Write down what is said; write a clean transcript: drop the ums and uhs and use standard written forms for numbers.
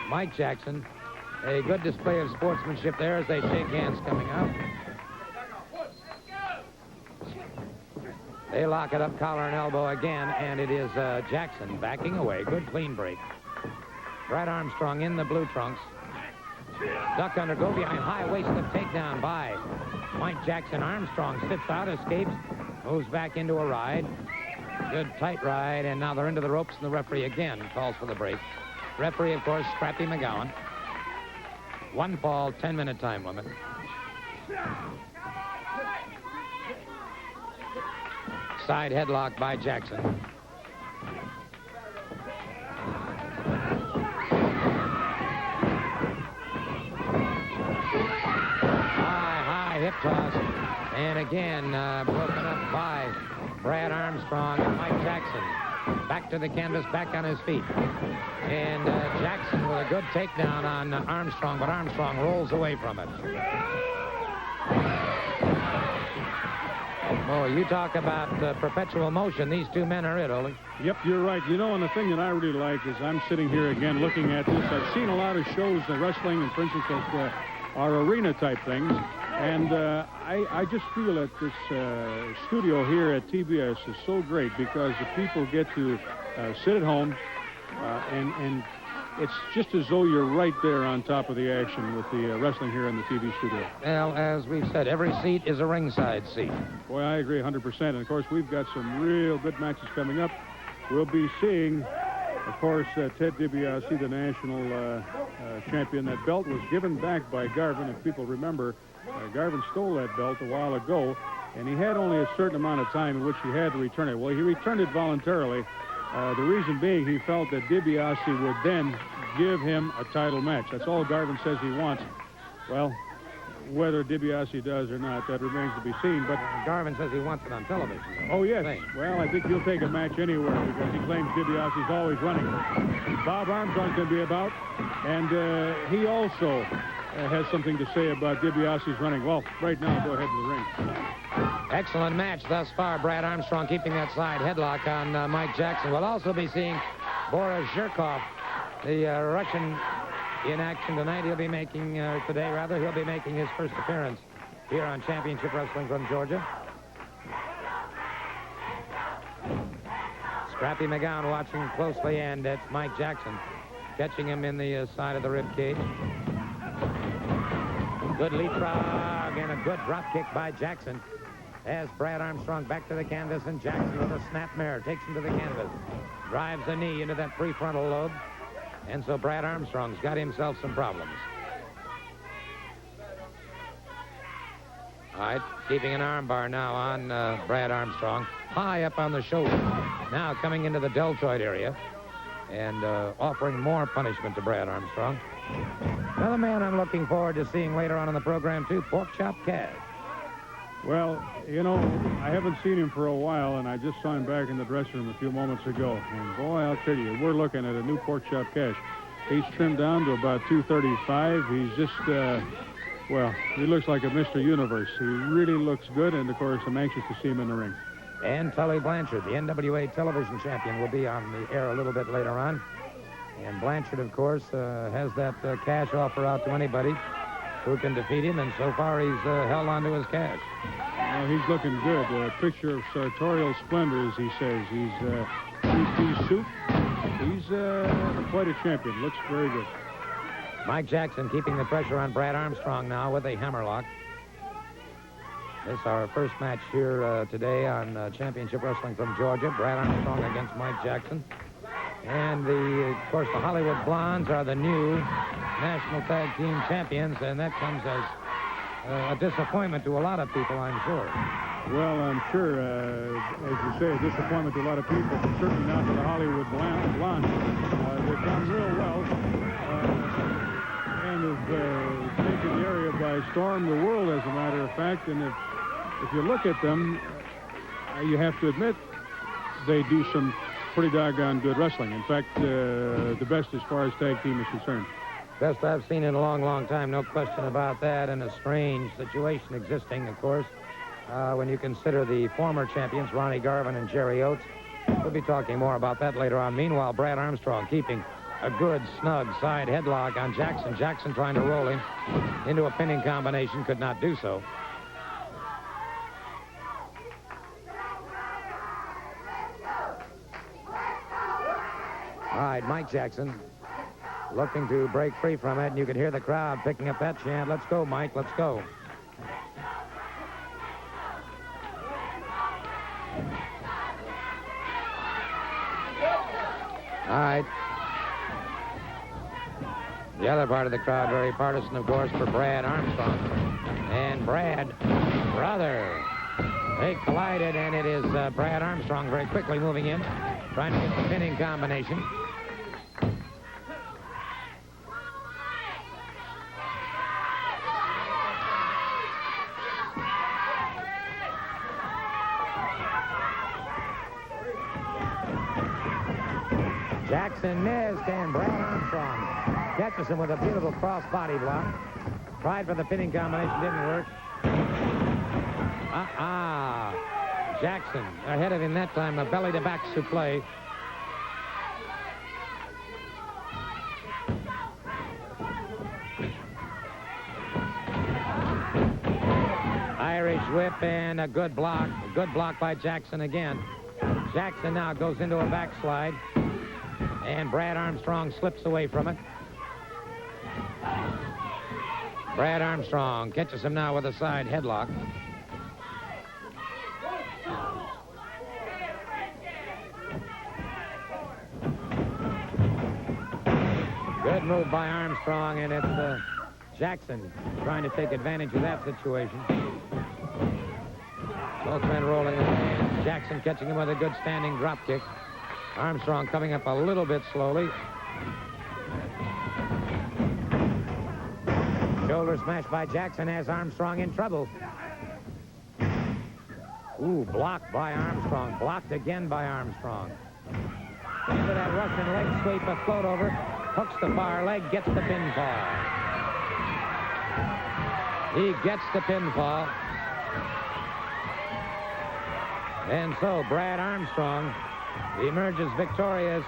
Mike Jackson. A good display of sportsmanship there as they shake hands coming out. They lock it up, collar and elbow again, and it is Jackson backing away. Good clean break. Brad Armstrong in the blue trunks. Duck under, go behind, high waist lift takedown by Mike Jackson. Armstrong sits out, escapes, moves back into a ride. Good tight ride, and now they're into the ropes, and the referee again calls for the break. Referee, of course, Scrappy McGowan. 1 fall, 10-minute time limit. Side headlock by Jackson. High hip toss. And again, broken up by Brad Armstrong and Mike Jackson. Back to the canvas, back on his feet. And Jackson with a good takedown on Armstrong, but Armstrong rolls away from it. Oh, you talk about perpetual motion. These two men are it, Ole. Yep, you're right. You know, and the thing that I really like is I'm sitting here again looking at this. I've seen a lot of shows, wrestling, and for instance, our arena-type things. And I just feel that this studio here at TBS is so great because the people get to sit at home and it's just as though you're right there on top of the action with the wrestling here in the TV studio. Well, as we've said, every seat is a ringside seat. Boy, I agree 100%. And, of course, we've got some real good matches coming up. We'll be seeing, of course, Ted DiBiase, the national champion. That belt was given back by Garvin. If people remember, Garvin stole that belt a while ago, and he had only a certain amount of time in which he had to return it. Well, he returned it voluntarily. The reason being he felt that DiBiase would then give him a title match. That's all Garvin says he wants. Well, whether DiBiase does or not, that remains to be seen. But Garvin says he wants it on television. Oh, yes. Well, I think he'll take a match anywhere because he claims DiBiase's always running. Bob Armstrong's going to be about, and he also has something to say about DiBiase's running. Well, right now, go ahead to the ring. Excellent match thus far. Brad Armstrong keeping that side headlock on Mike Jackson. We'll also be seeing Boris Zhirkov, the Russian, in action tonight. He'll be making, today rather, he'll be making his first appearance here on Championship Wrestling from Georgia. Scrappy McGowan watching closely, and it's Mike Jackson catching him in the side of the rib cage. Good leapfrog and a good drop kick by Jackson. As Brad Armstrong back to the canvas, and Jackson with a snap mare takes him to the canvas. Drives a knee into that prefrontal lobe. And so Brad Armstrong's got himself some problems. All right, keeping an arm bar now on Brad Armstrong. High up on the shoulder. Now coming into the deltoid area and offering more punishment to Brad Armstrong. Another man I'm looking forward to seeing later on in the program, too, Pork Chop Cash. Well, you know, I haven't seen him for a while, and I just saw him back in the dressing room a few moments ago. And, boy, I'll tell you, we're looking at a new Pork Chop Cash. He's trimmed down to about 235. He's just, well, he looks like a Mr. Universe. He really looks good, and, of course, I'm anxious to see him in the ring. And Tully Blanchard, the NWA television champion, will be on the air a little bit later on. And Blanchard, of course, has that cash offer out to anybody who can defeat him, and so far he's held on to his cash. Well, he's looking good. A picture of sartorial splendor, as he says. He's three-piece suit. He's quite a champion. Looks very good. Mike Jackson keeping the pressure on Brad Armstrong now with a hammerlock. This is our first match here today on Championship Wrestling from Georgia. Brad Armstrong against Mike Jackson. And, of course, the Hollywood Blondes are the new National Tag Team Champions, and that comes as a disappointment to a lot of people, I'm sure. Well, I'm sure, as you say, a disappointment to a lot of people, but certainly not to the Hollywood Blondes. They've done real well and have taken the area by storm, the world, as a matter of fact. And if you look at them, you have to admit they do some pretty doggone good wrestling. In fact, the best as far as tag team is concerned. Best I've seen in a long, long time, no question about that, and a strange situation existing, of course, when you consider the former champions, Ronnie Garvin and Jerry Oates. We'll be talking more about that later on. Meanwhile, Brad Armstrong keeping a good, snug side headlock on Jackson. Jackson trying to roll him into a pinning combination, could not do so. All right, Mike Jackson looking to break free from it, and you can hear the crowd picking up that chant. Let's go, Mike, let's go. All right. The other part of the crowd, very partisan, of course, for Brad Armstrong. And Brad, brother, they collided, and it is Brad Armstrong very quickly moving in, trying to get the pinning combination. Jackson missed, and Brad Armstrong catches him with a beautiful cross body block. Tried for the pinning combination, didn't work. Jackson ahead of him that time, a belly-to-back suplex. Irish whip and a good block. A good block by Jackson again. Jackson now goes into a backslide. And Brad Armstrong slips away from it. Brad Armstrong catches him now with a side headlock. Good move by Armstrong, and it's Jackson trying to take advantage of that situation. Both men rolling in the hands. Jackson catching him with a good standing drop kick. Armstrong coming up a little bit slowly. Shoulder smash by Jackson has Armstrong in trouble. Ooh, blocked by Armstrong. Blocked again by Armstrong. Into that Russian leg sweep, a float over. Hooks the far leg, gets the pinfall. He gets the pinfall. And so Brad Armstrong emerges victorious.